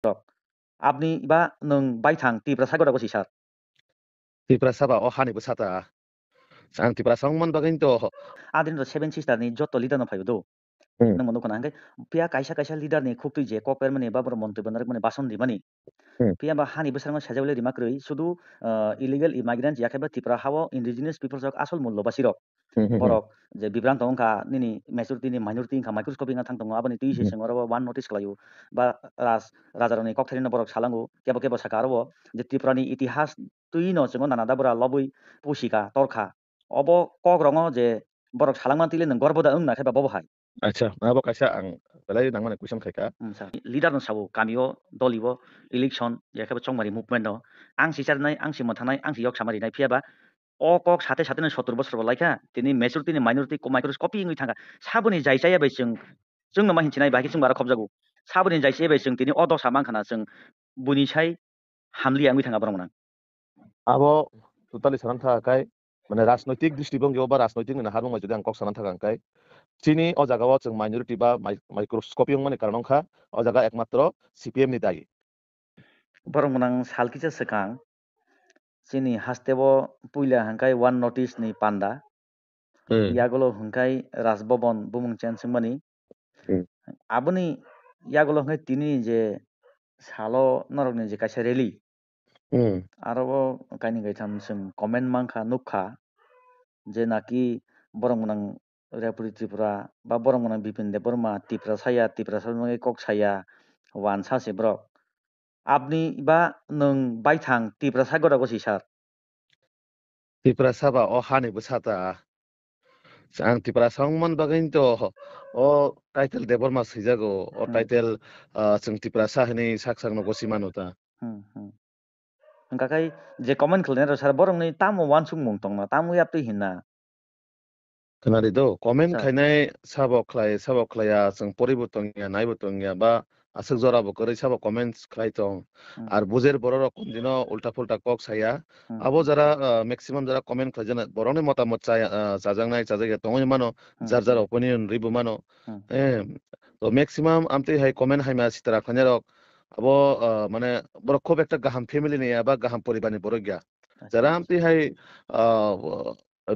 Rok. Abni ba nung baithang tipra sagoda ko si sar. Tipra saba o hanibo sata. Ang tipra sangman bagay to. Adin ro seven sister ni joto leader na phayo do. Nang manu kana hangkai pia kaisa leader ni khukti je kokper mani ba bor monte banar mani bason di mani. Pia ba hani besarma sajawle rimakroi sudu illegal immigrants yakaba tipra hawo indigenous peoples ok asol mullo basirok. Borok je bibrang tong ka nini majority ni minority ka microscope nga thang tong abani tui se sengoro one notice klayu ba rajaroni kokthari na borok salangu kebo sakaro je tiprani itihas tui no jengo nana da bora lobui pusika torkha obo kogrongo je borok salangman tile nang gorboda ung na kheba bobo hai. Acha, abo kaisa ang balai nang mana question khaika. Leader no sabo kamio dolibo election yakaba chongmari movement no ang si charnai ang si mothanai ang si yok samari nai phiaba o kok সাথে সাথে 70 বছর বলাইখা তিনি majority ni minority ko microscopy ngui thanga saboni jaisaya bai जों मा हिनचिनाय बाखि जों बारा खबजागौ साबनि जायसे bai जों तिनि अदसा मांखाना जों बुनिसाय हामलि आंगि थांगा बरमना Abo totally sanan thakai মানে রাজনৈতিক দৃষ্টিভঙ্গি বা রাজনৈতিক না হারুং যদি আং কক সানান থাকাঙ্কাই চিনি ও জায়গাও जों মাইনরিটি বা মাইক্রোস্কোপিং মানে কারণখা ও জায়গা একমাত্র সিপিএম নি দায়ী बरमना सालकिसा सकां चिनि हास्तेबो पुइला हांकाय वन नोटिस नि पान्दा यागलो हांकाय राजभवन बुमुं चेनसुमनि आबनि यागलो हांकाय तिनि जे सालो नरगनि जे कायसा रेली आरोबो कायनि गायथाम जों कमेन्ट मांखा नुखा जे नाकि बरमना रेपुरि त्रिपुरा बा बरमना बिपिन देब बर्मा तिप्रा साया कक साया वान सासे ब्रक আপনি বা नों बायथां तिप्रा सागरा गसि सार ত্রিপুরা সাবা ও হানিবো সাতা ang Tripura সংমান bagay to o title deborma sijago o title जों Tripura sahini saksang no gosimanuta hingkakai je comment khlene sar borong ni tamo wan sung mung tongna tamu yap tu hinna Kenari do komen khainai sabok khlaya जों পরিবর্তন ya নাইবর্তন ya ba asuk jora bo kori sabo comments khlai tong আর বুঝের বড় রকম দিন উল্টা ফুলটা cock ছায়া আবো যারা ম্যাক্সিমাম যারা কমেন্ট খাই জানা বরংনি মতামত চাই চাজাংনাই চাজাগে তংই মানো যার যার অপিনিয়ন রিবু মানো তো ম্যাক্সিমাম আমতে হাই কমেন্ট হাইমা সিতারা খানে রক আবো মানে বড় খুব একটা গাহাম ফ্যামিলি নিয়ে বা গাহাম পরিবারনি বড় গিয়া যারা আমতে হাই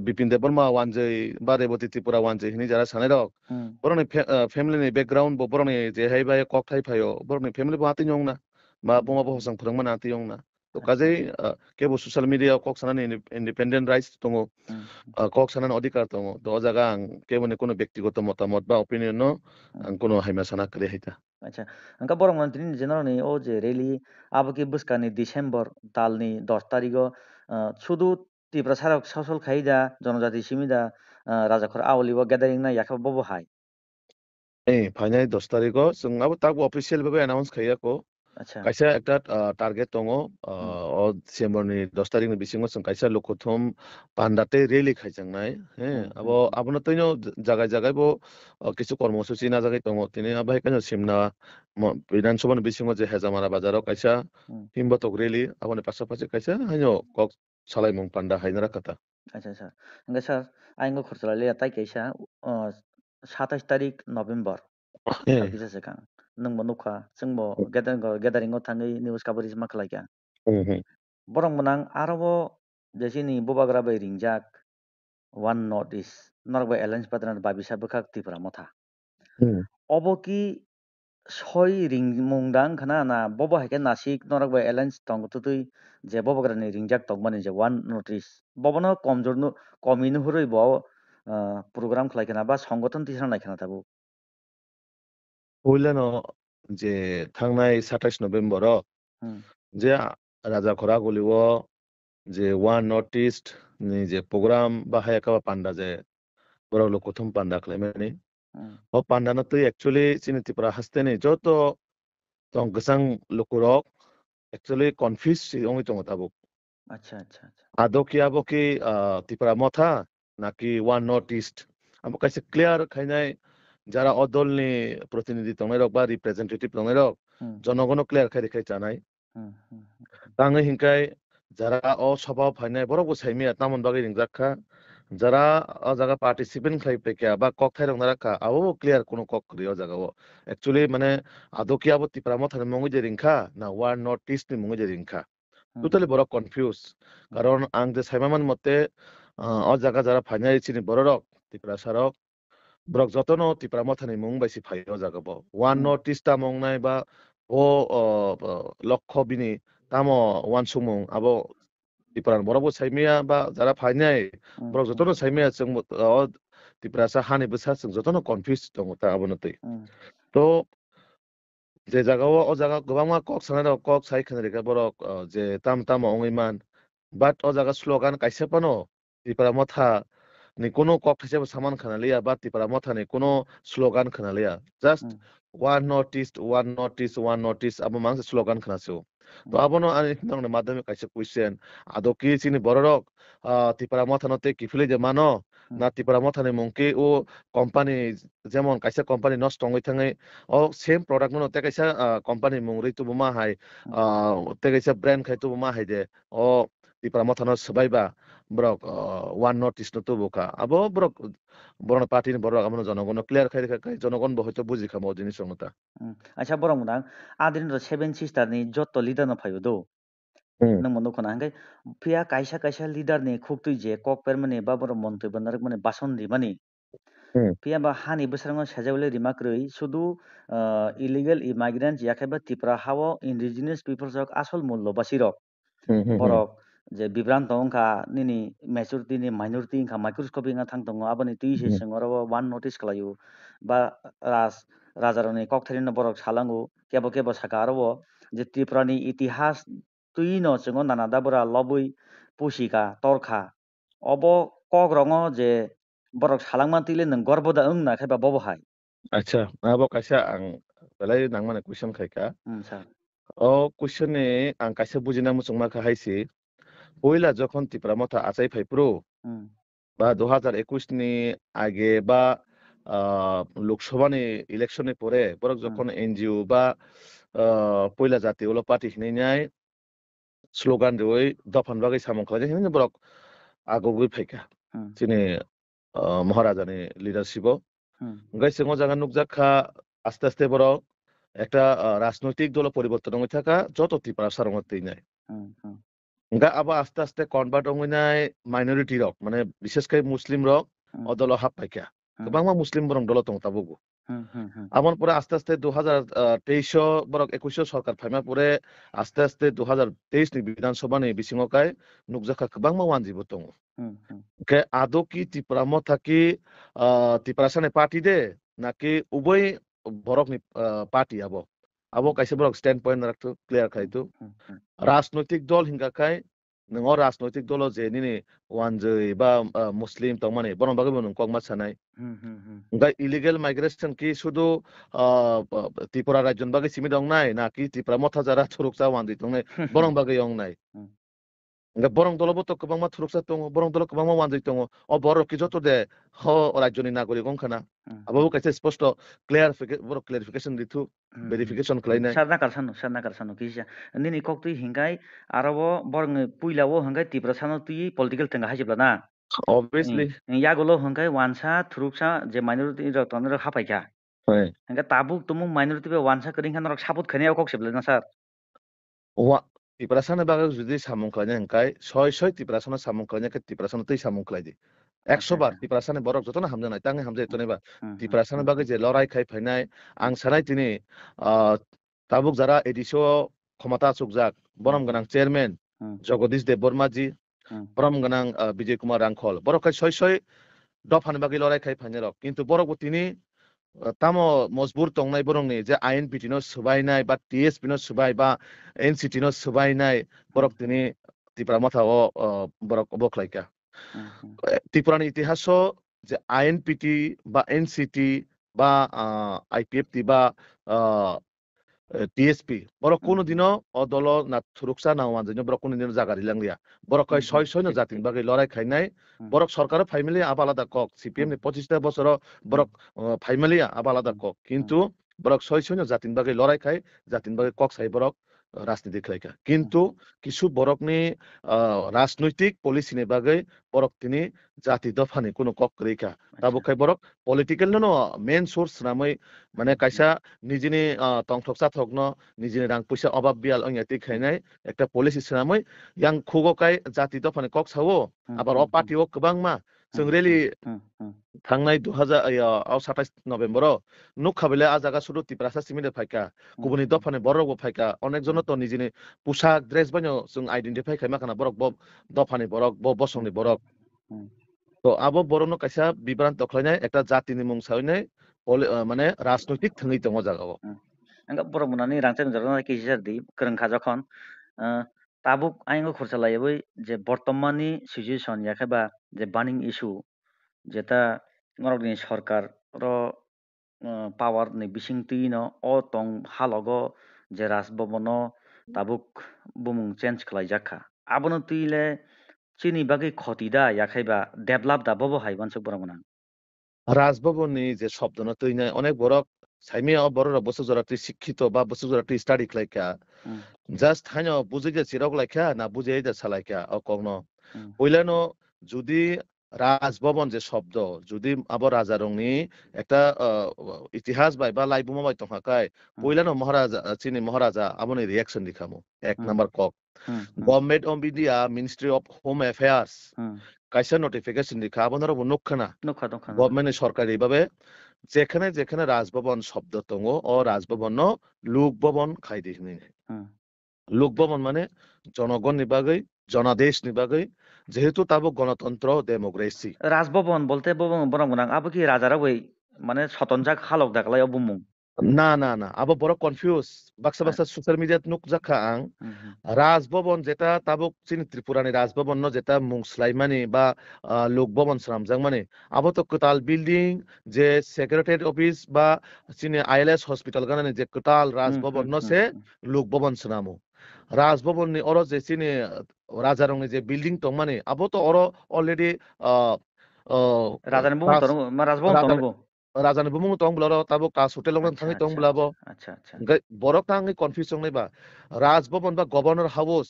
বিপিন দেববর্মা ওয়ানজৈ বা রেবতী ত্রিপুরা ওয়ানজৈ হিনি যারা সানাই রক বরংনি ফ্যামিলিনি ব্যাকগ্রাউন্ড বো বরংনি যে high by cock Thai ফাयो বরংনি family বো আতি নং না বা বমা বো হসং ফরংমান আতি নং না তো কাজেই কেবো সোশ্যাল মিডিয়া কক সানানি ইন্ডিপেন্ডেন্ট রাইটস দङ কক সানানি অধিকার দङ তো ও জায়গা আং কেবনি কোনো ব্যক্তিগত মতামত বা অপিনিয়ন আং কোনো হাইমা সানা করি হাইতা আচ্ছা angka borong man tini general ni o je rally abaki buskani December talni 10 tariko sudu tipra sarok social khaida jonojati simida rajakhor awlibo gathering na yakha bobo hai final 10 তারিখও जों আবো তাকবো অফিসিয়াল ভাবে announce খাইয়াকো আচ্ছা কাইসা একটা target দङ ও ডিসেম্বরनि 10 তারিখनि बिसिङाव जों कायसा लखथम पान्डाते rally खायजांनाय हे आबो आबनो Taino जागाय जागाय बो কিছু কর্মসূচি না জাগায় দङ तिनि आबाय कानो सिमना বিধানসভাनि बिसिङाव जे हेजामारा बाजाराव कायसा हिमबतक रेलि आबोनि पासापासि कायसा हाइनो कक सालायमुं पान्डा हाइनारा कथा আচ্ছা sir angka sir aing khorchalale tai kaisa 27 tarik November salkisa sekang nungbo nukha जोंबो gathering thangai news coverage ma khlaika borong monang arobo jesini bobagra bai ringjak one notice norbai alliance patran babisa bukak tipra motha obo ki soi ringmungdang khana na bobo haike nasik norbai alliance tong tutui je bobagra ni ringjak tongmani je one notice bobono komjornu kominu hurui bo program khlaikana ba সংগঠন tisana naikana tabu হইলেনো যে থাংনাই 27 November যে রাজা খরা গলিব যে one north east ni যে programme বা হায়াকা পান্ডা যে বড় লোক প্রথম পান্ডা ক্লেমেনি ও পান্ডা না তুই অ্যাকচুয়ালি চিনি ত্রিপুরা হাসতেনি যত তং গসাং লোকরক অ্যাকচুয়ালি কনফিউজ ওই তং তাবুক আচ্ছা আচ্ছা আচ্ছা আদৌ কি আবো কি ত্রিপুরা মথা নাকি ওয়ান নর্থ ইস্ট আবো কাছে ক্লিয়ার খাইনাই যারা অদলনি প্রতিনিধি তংনাইরক বা রিপ্রেজেন্টেটিভ তংনাইরক জনগণ ক্লিয়ার খাই দেখাই জানাই তাঙে হিংকাই যারা অ সভা ফাইনাই বড় গোসাইমিয়া তামন বাগै রিংজাখা যারা ও জায়গা পার্টিসিপেন্ট খাইপেকা বা কক থাইরং নারাকা আবো ক্লিয়ার কোনো কক করি ও জায়গা অ্যাকচুয়ালি মানে আদৌ কি আবো ত্রিপুরা মথানে মঙ্গি যে রিংখা না ওয়ান নর্থ ইস্ট নি মঙ্গি যে রিংখা টোটালি বড় কনফিউজ কারণ আং যে সাইমামান মতে ও জায়গা যারা ফাইনাল চিনি বড় রক ত্রিপুরা সারক ব্রক যতন ত্রিপুরা মথানে মং বাইসি ফাই ও জায়গা ওয়ান নর্থ ইস্ট তা মং নাই বা ও লক্ষ্য বিনি তামো ওয়ান সুমং আবো ত্রিপুরার বড় সাইমিয়া বা যারা ফাইনাল ব্রক যতন সাইমিয়া जों ত্রিপুরা সা হানি বসা जों যতন কনফিউজ দङ তা আবনতই তো যে জায়গাও ও জায়গা গোबां मा কক সানা কক সাই খানারিকা বরক যে তাম তাম অংইমান বাট ও জায়গা স্লোগান কাইসে পানো ত্রিপুরা মথা ni কোনো কক হিসেবে সামান খানালিয়া বা ত্রিপুরা মথা ni কোনো স্লোগান খানালিয়া জাস্ট ওয়ান নর্থ ইস্ট আবো মাংসে স্লোগান খানাসিও তো আবনো আনি নংনে মাধ্যমে কাইসে কুইছেন আদো কি চিনি বড়রক ত্রিপুরা মথানতে কিফিলে যে মানো না ত্রিপুরা মথানি মংকে ও কোম্পানি যেমন কাইসা কোম্পানি নষ্ট হই থাঙে ও সেম প্রোডাক্ট মনো তে কাইসা কোম্পানি মং রিতু বুমা হাই তে কাইসা ব্র্যান্ড খাইতু বুমা হাই যে ও ত্রিপুরা মথানো সবাইবা ব্রক ওয়ান নর্থ ইস্ট তো বোকা আবো ব্রক বড় পার্টি বড় আমনো জনগণ ক্লিয়ার খাই খাই জনগণ হয়তো বুঝি খামো জিনিস মতা আচ্ছা বড় মুদাং আদিন র সেভেন সিস্টার ni যত লিডার না ফাইও দো nang mono khona hangkai pia kaisa kaisa leader ni khuktui je kok permani ba boro montoi banarek mani bason rimani pia ba hani bwsarang sajabule rimakrui শুধু illegal immigrants yakaiba tipra hao indigenous people jok asol mullo basirok borok je বিভ্রান্ত অংকা নিনি majority ni minority ingka microscopic nga thang tongo aboni tui se singoro one notice kalayo ba rajaroni kok tharini borok salango kebo kebo saka aro je ত্রিপুরানি ইতিহাস tui no singo nana dabura lobui pusika torkha obo kok rongo je borok salangman tile nang gorboda ongna khaiba bobo hai আচ্ছা আবো কাইসা আং বেলাই নাংমানে question খাইকা sir ও কুইশনে আং কাইসা বুজিনা মুসুংমা খাইছি পয়লা যখন ত্রিপুরা মথা আচাই ফাইপ্রো বা 2021 ni আগে বা লোকসভানি ইলেকশনের পরে বরক যখন এনজিও বা পয়লা জাতীয় ওলো পার্টি হিনাই স্লোগান রই দফান বাগै সামং খালাজে হিনি বরক আগগৈ ফাইকা চিনি মহারাজানি লিডারশিপ গাই সিংহ জায়গা নুকজাখা আস্তে আস্তে বরক একটা রাজনৈতিক দল পরিবর্তন হয়ে থাকা যত ত্রিপুরা সারমতেই নাই গা আবার আস্তে আস্তে কনভার্ট হইনাই মাইনরিটি রক মানে বিশেষ করে মুসলিম রক অদল হাব পাইকা গোबां মুসলিম বরং দল দं তাবুগু আমন পরে আস্তে আস্তে 2023 বরক 21 সরকার ফাইমা পরে আস্তে আস্তে 2023 নি বিধানসভা নি বিসিংকাই নুকজাখা গোबां ওয়ানজিবো দং কে আদৌ কি ত্রিপুরা থাকি ত্রিপুরা সানে পার্টি দে নাকি উভয় বরক নি পার্টি আবো আবো কাইসে বরক স্ট্যান্ড পয়েন্ট রাখতো ক্লিয়ার খাইতো রাজনৈতিক দল হিংগাখাই নों রাজনৈতিক দল যে নিনি ওয়ানজৈ বা মুসলিম তংমানে বরং বাগে বনুং কংমা সানাই গা ইলিগেল মাইগ্রেশন কি শুধু ত্রিপুরা রাজ্য বাগে সিমি দং নাই নাকি ত্রিপুরা মথা যারা থুরুকসা ওয়ানজৈ দং নাই বরং বাগে ইয়ং নাই গা বরং দলবত গোबां मा থুরুকসা দং বরং দল গোबां मा ওয়ানজৈ দং ও বড় কি যত দে হ রাজ্যনি নাগরিক অংখানা আবাবো কাইসে স্পষ্ট ক্লিয়ারিফিকেশন দিতু ভেরিফিকেশন খাইনাই sarna karsano kisa nini kok tui hingkai arabo borong puilao hingkai tipra sano tui political tenga haisibla na obviously yagolo hingkai wansa thuruksa je minority rok tonro hapaika hingkai tabuk tumung minority be wansa kring rok saput khane kok sibla na sir ওয়া ত্রিপুরাসানে বাগে যদি সামং খাইনে হংকাই ছয় ত্রিপুরাসানে সামং খাইনে কে ত্রিপুরাসানে তুই সামং খাইদি 100 বার ত্রিপুরাসানে বরক যত না হামজা নাই তাঙ্গে হামজা এতনেবা ত্রিপুরাসানে বাগে যে লড়াই খাই ফাইনাই আং সানাই তিনি তাবুক যারা এডিসো ক্ষমতা সুকজাক বরম গনাং চেয়ারম্যান জগদীশ দেব বর্মাজি বরম গনাং বিজয় কুমার রাংখল বরক খাই ছয় দফানে বাগে লড়াই খাই ফাইনে রক কিন্তু বরক তিনি তামো মজবুর তংনাই বরংনি যে আইএনপিটি নো সুবাইনাই বা টিএসপি নো সুবাই বা এনসিটি নো সুবাইনাই বরক তিনি ত্রিপুরা মাথাও বরক বকলাইকা ত্রিপুরানি ইতিহাস যে আইএনপিটি বা এনসিটি বা আইপিএফটি বা টিএসপি বরক কোনোদিনও দল না থুরুকসা না ওয়ানজন্য বরক কোনোদিন জাগারি লাংলিয়া বরক কয় ছয় জাতিন বাগে লড়াই খাইনাই বরক সরকার ফাইমেলি আবালাদা কক সিপিএম নি 25টা বছর বরক ফাইমেলি আবালাদা কক কিন্তু বরক ছয় জাতিন বাগে লড়াই খাই জাতিন বাগে কক সাই বরক রাজনীতি খাইকা কিন্তু কিছু বরকনি রাজনৈতিক পলিসিনি বাগৈ বরক তিনি জাতি দফানি কোনো কক রেখা তাবো খাই বরক পলিটিক্যাল নো মেন সোর্স নাमै মানে কাইসা নিজেনি তংথক সাথক ন নিজেনি রাং পয়সা অভাব বিয়াল অংয়াতি খাইনাই একটা পলিসি নাमै yang খুগকাই জাতি দফানি কক সাwo আবার অ পার্টি ও গোबां मा जों रेलि थांनाय 27 नभेम्बराव नुखाबिले आजागा सुरु तिप्रासा सिमिदे फाइका गुबुननि दफानि बरगबो फाइका अनेकजन तो निजिनि पोशाक ड्रेस बानो जों आइडेन्टिफाइ खाय माखाना बरक ब दफानि बरक ब बसंनि बरक तो आबो बरनो काइसा बिब्रान तखलायनाय एकटा जातिनि मुं सावनाय माने राजनैतिक थङै दङ जागाव angka borok munani rangchang jarona kisar di kerengkha jokhon tabuk aingo khorcha laibai je bortomani situation yakheba je burning issue jeta norokni sarkar ro power ni bisingtui no o tong halogo je rajbhabono tabuk bumung change khlaijakha abono tuile chini bagui khoti da yakhaiba develop da bobo haibansuk boromona রাজভবননি যে শব্দ না তৈনে অনেক বড় সাইমিয়া বড়রা বছর জরাটি শিক্ষিত বা বছর জরাটি স্টাডি খাইকা জাস্ট হাইনো বুঝে যে চিরক লাইকা না বুঝে যে সালাইকা ও কগ্ন পইলানো যদি রাজভবন যে শব্দ যদি আবার রাজা রংনি একটা ইতিহাস বাই বা লাইবুমা বাই তহাকায় পইলানো মহারাজা চিনি মহারাজা আমনি রিয়াকশন দিখামু এক নাম্বার কক government of India ministry of home affairs কাইসা নোটিফিকেশন দিখা আবনার নুখানা গভর্নমেন্ট সরকারি ভাবে যেখানে যেখানে রাজভবন শব্দ দङ ও রাজভবন লোক ভবন খাইদিনি লোক ভবন মানে জনগণ নিবাগৈ জনাদেশ নিবাগৈ যেহেতু তাবো গণতন্ত্র ডেমোক্রেসি রাজভবন বলতে বরং আবো কি রাজারা ওই মানে স্বতন্ত্র খালক দাখলাই বুমুং না না না আবো বড় কনফিউজ বাক্সা বাক্সা সোশ্যাল মিডিয়াত নুক জাখা আং রাজভবন যেটা তাবুক চিনি ত্রিপুরানি রাজভবন ন যেটা মুংসলাইমানি বা লোক ভবন সামজাং মানে আবো তো কোতাল বিল্ডিং যে সেক্রেটারিয়েট অফিস বা চিনি আইএলএস হসপিটাল গানানি যে কোতাল রাজভবন ন সে লোক ভবন সামু রাজভবননি অর যে চিনি রাজারংনি যে বিল্ডিং তো মানে আবো তো অর অলরেডি রাজানি ভবন তো রাজভবন তো রাজানি বুমুং তংब्लारो ताबो कास होटेल नं थाङै तंब्लाबो बरक थाङै कन्फ्यूज संनायबा राजभवन बा गवर्नर हाउस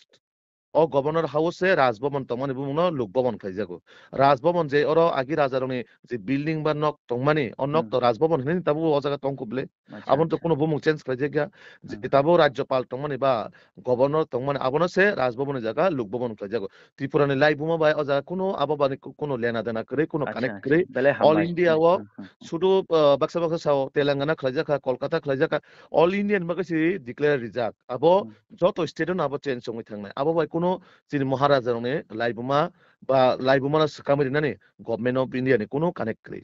ও গভর্নর হাউসে রাজভবন তমানি বুমুন লোক ভবন খাইজাগো রাজভবন যে ওর আগি রাজারনি যে বিল্ডিং বা নক তংমানি অনক তো রাজভবন হিনি তাবু ও জায়গা তংকুবলে আবন তো কোনো বুমুং চেঞ্জ খাইজাগা যে তাবু রাজ্যপাল তংমানি বা গভর্নর তংমানি আবন সে রাজভবনের জায়গা লোক ভবন খাইজাগো ত্রিপুরানি লাই বুমা বাই ও জায়গা কোনো আবাবানি কোনো লেনা দেনা করে কোনো কানেক্ট করে অল ইন্ডিয়া ও শুধু বাক্সা বাক্সা সাও তেলেঙ্গানা খাইজাকা কলকাতা খাইজাকা অল ইন্ডিয়ান মাকাসি ডিক্লেয়ার রিজাক আবো যত স্টেটন আবো চেঞ্জ সংই থাংনাই আবো বাই কোনো চিনি মহারাজারনে লাইবুমা বা লাইবুমানা কামিরিনানি গভর্নমেন্ট অফ ইন্ডিয়া ni কোনো কানেক্ট করে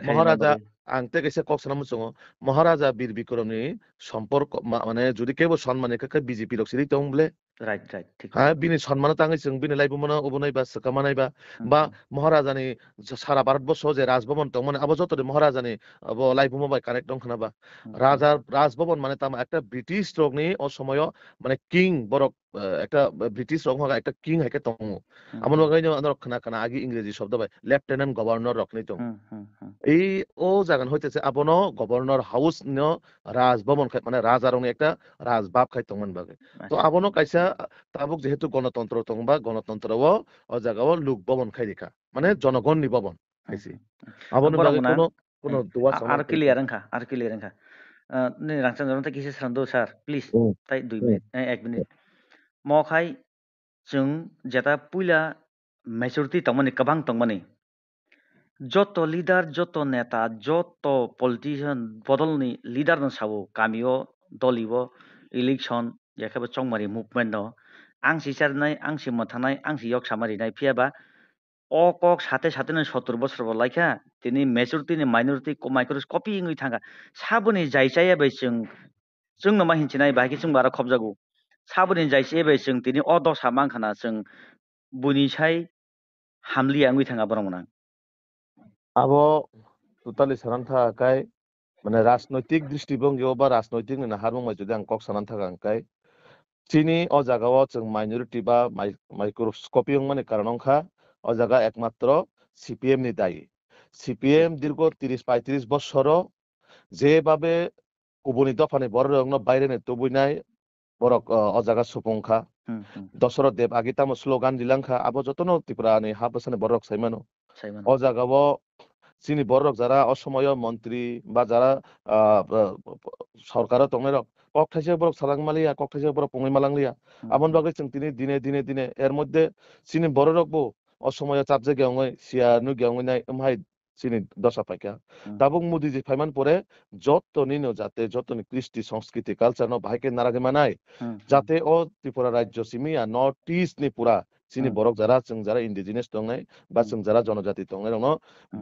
মহারাজা আংতে গেছে কক্সনাম সঙ্গ মহারাজা বীর বিক্রমনি সম্পর্ক মানে যদি কেবল সম্মানে কাকে বিজেপি লক্সিরি তংবলে রাইট রাইট ঠিক বিনি সম্মান তাঙै जों বিনি লাইবুমানা অবনাই বা সকামানাই বা মহারাজানি সারা ভারতবর্ষ যে রাজভবন তো মানে আবো যত মহারাজানি আবো লাইবুমা বাই কানেক্ট দং খানাবা রাজভবন মানে তাম একটা ব্রিটিশ রগনি ও সময় মানে কিং বরক একটা ব্রিটিশ রং একটা কিং হাইকে তং আমন বাগাইনো আন্দর খানা খানা আগে ইংরেজি শব্দ বাই লেফটেন্যান্ট গভর্নর রকনি তং এই ও জাগান হইতেছে আবনো গভর্নর হাউস ন রাজভবন মানে রাজা রং একটা রাজবাব খাই তংমান বাগে তো আবনো কাইসা তাবুক যেহেতু গণতন্ত্র তং বা গণতন্ত্র ও জায়গাও লোক ভবন খাই দেখা মানে জনগণ নি ভবন খাইছি আবনো বাগে কোনো দুয়া আর ক্লিয়ার আংখা नै रांचां जरनता किसे सानदो सार प्लिज ताइ 2 मिनिट 1 मिनिट मखाय जों जेता पुइला मेजरिटी तंगमानि गोबां तंगमानि যত লিডার যত নেতা যত পলিটিশিয়ান বদলনি লিডার সাবো গামিও দলিও ইলেকশন একেবারে চংমারি মুভমেন্ট আং সিসারনাই আং সিমথানাই আं সিয়ক সামারিनाय ফিয়াবা অ কক সাথে সাথে 70 বছর বলাইখা তিনি মেজরিটি नि माइनरिटी माइक्रोस कपि इंगै थांगा साबनि जायचाया बै जों नमा हिनचिनाय बाहाय जों बारा खबजागौ साबनि जायचे बै जों तिनि अ दसा मांखाना जों बुनिसाय हामलिया इंगै थांगा बरमना আবো টোটালি সানান থাকায় মানে রাজনৈতিক দৃষ্টিভঙ্গিও বা রাজনৈতিক নাহারমুমাই যদি আং কক সানান থাকায় চিনি ও জায়গাও जों মাইনরিটি বা মাইক্রোস্কোপিং মানে কারণংখা ও জায়গা একমাত্র সিপিএম নি দায়ী সিপিএম দীর্ঘ 30-35 বছর যেভাবে kubuni dofani borok no baire ne tubunai borok o jaga supungkha Dosoro Dev agitamo slogan dilangkha abo jotono Tripura ni habasane borok saimano o jagao chini borok jara osomoyo মন্ত্রী বা যারা সরকারও তংনাই কক থাইছে borok salangmalia কক থাইছে borok pungoi malanglia amon bagoi chung tini dine er moddhe chini borok bo osomoyo chapje geongoi sia nu geongoi nai umhai chini dosha paika tabuk modi ji phaiman pore jottoni no jate jottoni kristi সংস্কৃতি culture no bhaike narage manai jate o Tripura rajyo simi north east ni pura chini borok jara chung jara indigenous tongnai ba chung jara jonojati tongnai rokno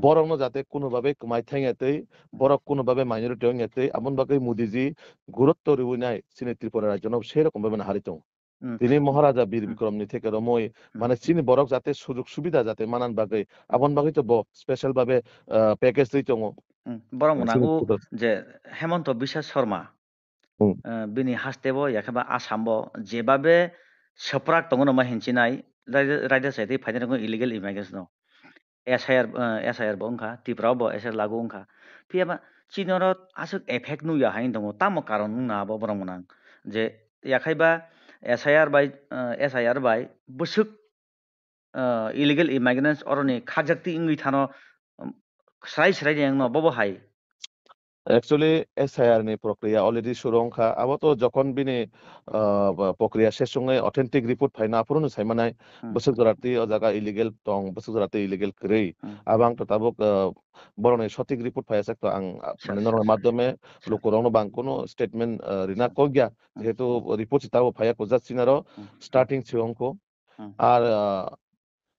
borok no jate কোনো ভাবে কমাই থাইয়াতেই borok কোনো ভাবে minority হইয়াতেই আমন বাগৈ মোদিজি গুরুত্ব রুইনাই চিনি ত্রিপুরা রাজ্য no সেরকম ভাবে হারিতং তিনি মহারাজা বীর বিক্রমনি থেকে রমই মানে চিনি borok যাতে সুযোগ সুবিধা যাতে মানান বাগৈ আমন বাগৈ তো স্পেশাল ভাবে package দিতং borok nago je Hemanto Biswa Sharma bini hastebo yakaba Assambo jebabe saprak tongono ma hinchinai raja saiti phaidana illegal immigration no SIR bo ongkha Tripura bo SIR lagu ongkha phiaba chinoro asuk effect nuya hain tongo tamo karon nungna bo borok monang je yakhaiba SIR by busuk illegal immigrants oroni khakjakti ingui thano srai jeng no bobo hai Actually SIR ni প্রক্রিয়া already শুরু অংখা আবো তো যখন বিনি প্রক্রিয়া শেষ সঙ্গে authentic report ফাইনা পুরনো সাইমানাই বসুক জরাতি ও জায়গা ইলিগেল টং বসুক জরাতি ইলিগেল ক্রেই আবাং তো তাবক বরনে সঠিক রিপোর্ট ফাইয়াছে তো আং মানে নরমাল মাধ্যমে লোকরনো বাং কোনো স্টেটমেন্ট রিনা কগিয়া যেহেতু রিপোর্ট তাও ফাইয়া কোজা সিনারো স্টার্টিং ছিংকো আর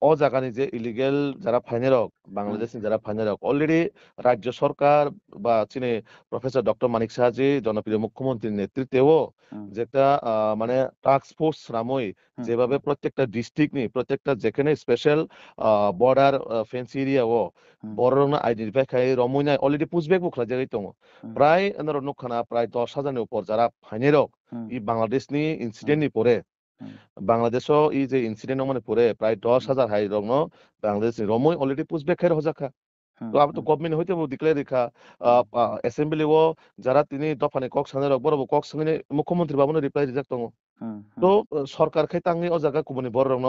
ও জায়গানি যে ইলিগেল যারা ফাইনেরক বাংলাদেশি যারা ফাইনেরক অলরেডি রাজ্য সরকার বা চীনে প্রফেসর ডক্টর মানিক সাহাজি জনপ্রিয় মুখ্যমন্ত্রীর নেতৃত্বেও যেটা মানে টাস্ক ফোর্স নামই যেভাবে প্রত্যেকটা ডিস্ট্রিক্ট নি প্রত্যেকটা যেখানে স্পেশাল বর্ডার ফেন্স এরিয়া ও বড়না আইডেন্টিফাই খাই রমইনাই অলরেডি পুষবেক বুখলা জায়গায় দङ প্রায় নরনখানা প্রায় 10,000 উপর যারা ফাইনেরক ই বাংলাদেশনি ইনসিডেন্টনি পরে বাংলাদেশও এই যে ইনসিডেন্ট মানে পরে প্রায় 10,000 হাই রং বাংলাদেশ রমই অলরেডি পুষবেখার হজাখা তো আবার তো গভর্নমেন্ট হইতে ডিক্লেয়ার রেখা অ্যাসেম্বলি ও যারা তিনি দফানে কক সানে বড় কক সঙ্গে মুখ্যমন্ত্রী বাবুনে রিপ্লাই রিজাক দङ তো সরকার খাই তাঙ্গি ও জায়গা কুবনি বড় রং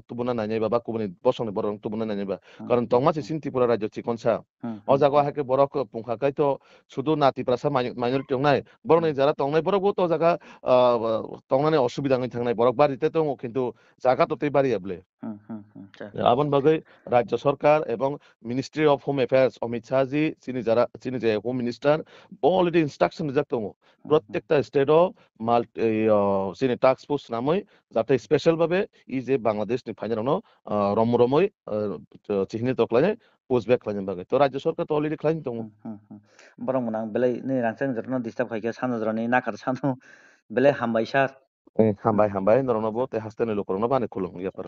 তুবনা নাইনাইবা বা কুবনি বসংনি বড় রং তুবনা নাইনাইবা কারণ তংমাছি সিন ত্রিপুরা রাজ্য চিকনসা ও জায়গা হাকে বড় পুংখাকাই তো শুধু নাতিপ্রাসা মাইনরিটি নাই বড় নাই যারা তংনাই বড় তো জায়গা তংনানে অসুবিধা হই থাংনাই বড় বাড়িতে দङ কিন্তু জায়গা তোতেই বাড়ি আবলে আবন বাগৈ রাজ্য সরকার এবং ministry of home affairs Amit Shahji চিনি যে হোম মিনিস্টার অলরেডি ইনস্ট্রাকশন রিজাক দङ প্রত্যেকটা স্টেটও চিনি টাস্ক ফোর্স নামই যাতে স্পেশাল ভাবে ই যে বাংলাদেশ নি ফাইনারনো রমরমই চিহ্নিত ক্লাইনে পোস্টব্যাক ক্লাইনে বাগে তো রাজ্য সরকার তো অলরেডি ক্লাইন দङ বরং মনাং বেলাই নি রাংসাং জরনো ডিস্টার্ব খাইকে সানো জরনি নাকার সানো বেলাই হামবাই সার হামবাই নরনবো তে হাস্তেনে লোকরনো বানে খুলং ইয়াপার